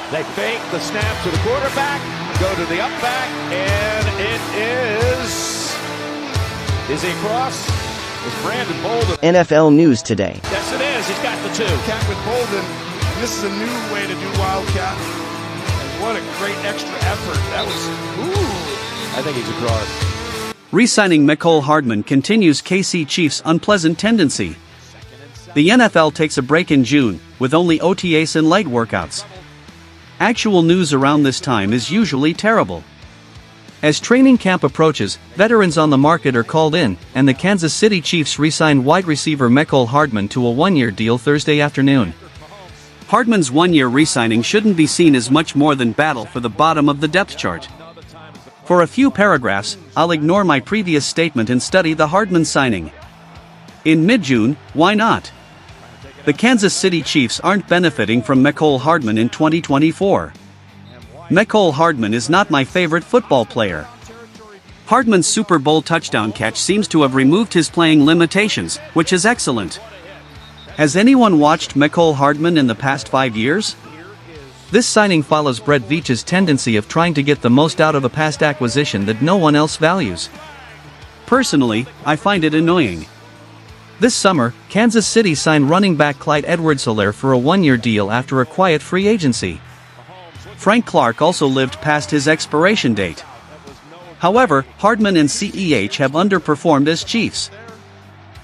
They fake the snap to the quarterback, go to the up back, and it is he across? It's Brandon Bolden. NFL News Today. Yes, it is. He's got the two. Cat with Bolden. This is a new way to do Wildcat. And what a great extra effort. That was, I think he's across. Re-signing Mecole Hardman continues KC Chiefs' unpleasant tendency. The NFL takes a break in June, with only OTAs and light workouts. Actual news around this time is usually terrible. As training camp approaches, veterans on the market are called in, and the Kansas City Chiefs re-signed wide receiver Mecole Hardman to a one-year deal Thursday afternoon. Hardman's one-year re-signing shouldn't be seen as much more than battle for the bottom of the depth chart. For a few paragraphs, I'll ignore my previous statement and study the Hardman signing. In mid-June, why not? The Kansas City Chiefs aren't benefiting from Mecole Hardman in 2024. Mecole Hardman is not my favorite football player. Hardman's Super Bowl touchdown catch seems to have removed his playing limitations, which is excellent. Has anyone watched Mecole Hardman in the past 5 years? This signing follows Brett Veach's tendency of trying to get the most out of a past acquisition that no one else values. Personally, I find it annoying. This summer, Kansas City signed running back Clyde Edwards-Helaire for a one-year deal after a quiet free agency. Frank Clark also lived past his expiration date. However, Hardman and CEH have underperformed as Chiefs.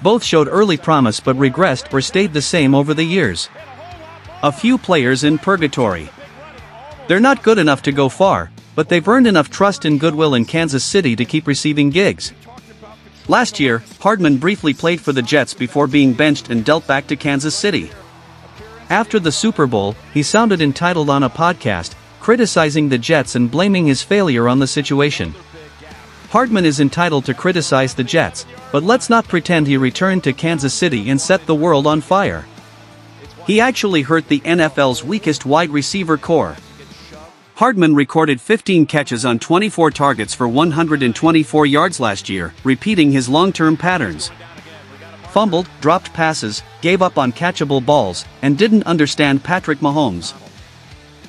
Both showed early promise but regressed or stayed the same over the years. A few players in purgatory. They're not good enough to go far, but they've earned enough trust and goodwill in Kansas City to keep receiving gigs. Last year, Hardman briefly played for the Jets before being benched and dealt back to Kansas City. After the Super Bowl, he sounded entitled on a podcast, criticizing the Jets and blaming his failure on the situation. Hardman is entitled to criticize the Jets, but let's not pretend he returned to Kansas City and set the world on fire. He actually hurt the NFL's weakest wide receiver core. Hardman recorded 15 catches on 24 targets for 124 yards last year, repeating his long-term patterns. Fumbled, dropped passes, gave up on catchable balls, and didn't understand Patrick Mahomes.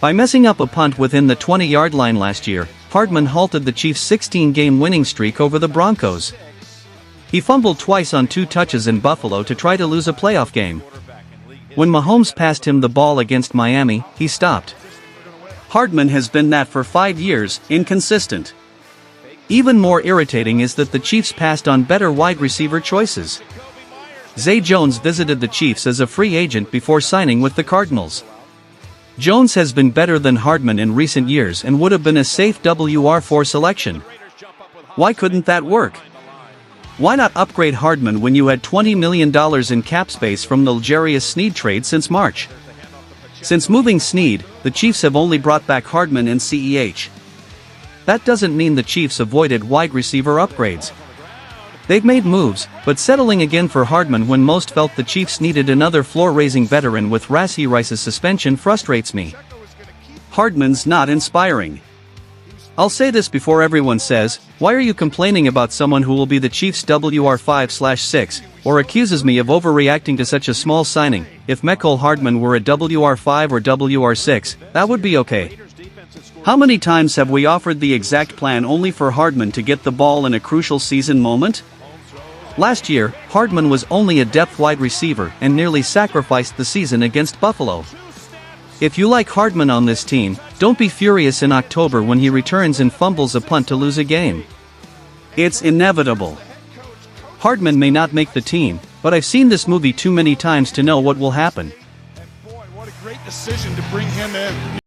By messing up a punt within the 20-yard line last year, Hardman halted the Chiefs' 16-game winning streak over the Broncos. He fumbled twice on 2 touches in Buffalo to try to lose a playoff game. When Mahomes passed him the ball against Miami, he stopped. Hardman has been that for 5 years, inconsistent. Even more irritating is that the Chiefs passed on better wide receiver choices. Zay Jones visited the Chiefs as a free agent before signing with the Cardinals. Jones has been better than Hardman in recent years and would have been a safe WR4 selection. Why couldn't that work? Why not upgrade Hardman when you had $20 million in cap space from the L'Jarius Sneed trade since March? Since moving Sneed, the Chiefs have only brought back Hardman and CEH. That doesn't mean the Chiefs avoided wide receiver upgrades. They've made moves, but settling again for Hardman when most felt the Chiefs needed another floor-raising veteran with Rashee Rice's suspension frustrates me. Hardman's not inspiring. I'll say this before everyone says, "Why are you complaining about someone who will be the Chiefs' WR5/6, or accuses me of overreacting to such a small signing? If Mecole Hardman were a WR5 or WR6, that would be okay." How many times have we offered the exact plan only for Hardman to get the ball in a crucial season moment? Last year, Hardman was only a depth wide receiver and nearly sacrificed the season against Buffalo. If you like Hardman on this team, don't be furious in October when he returns and fumbles a punt to lose a game. It's inevitable. Hardman may not make the team, but I've seen this movie too many times to know what will happen. and boy, what a great decision to bring him in.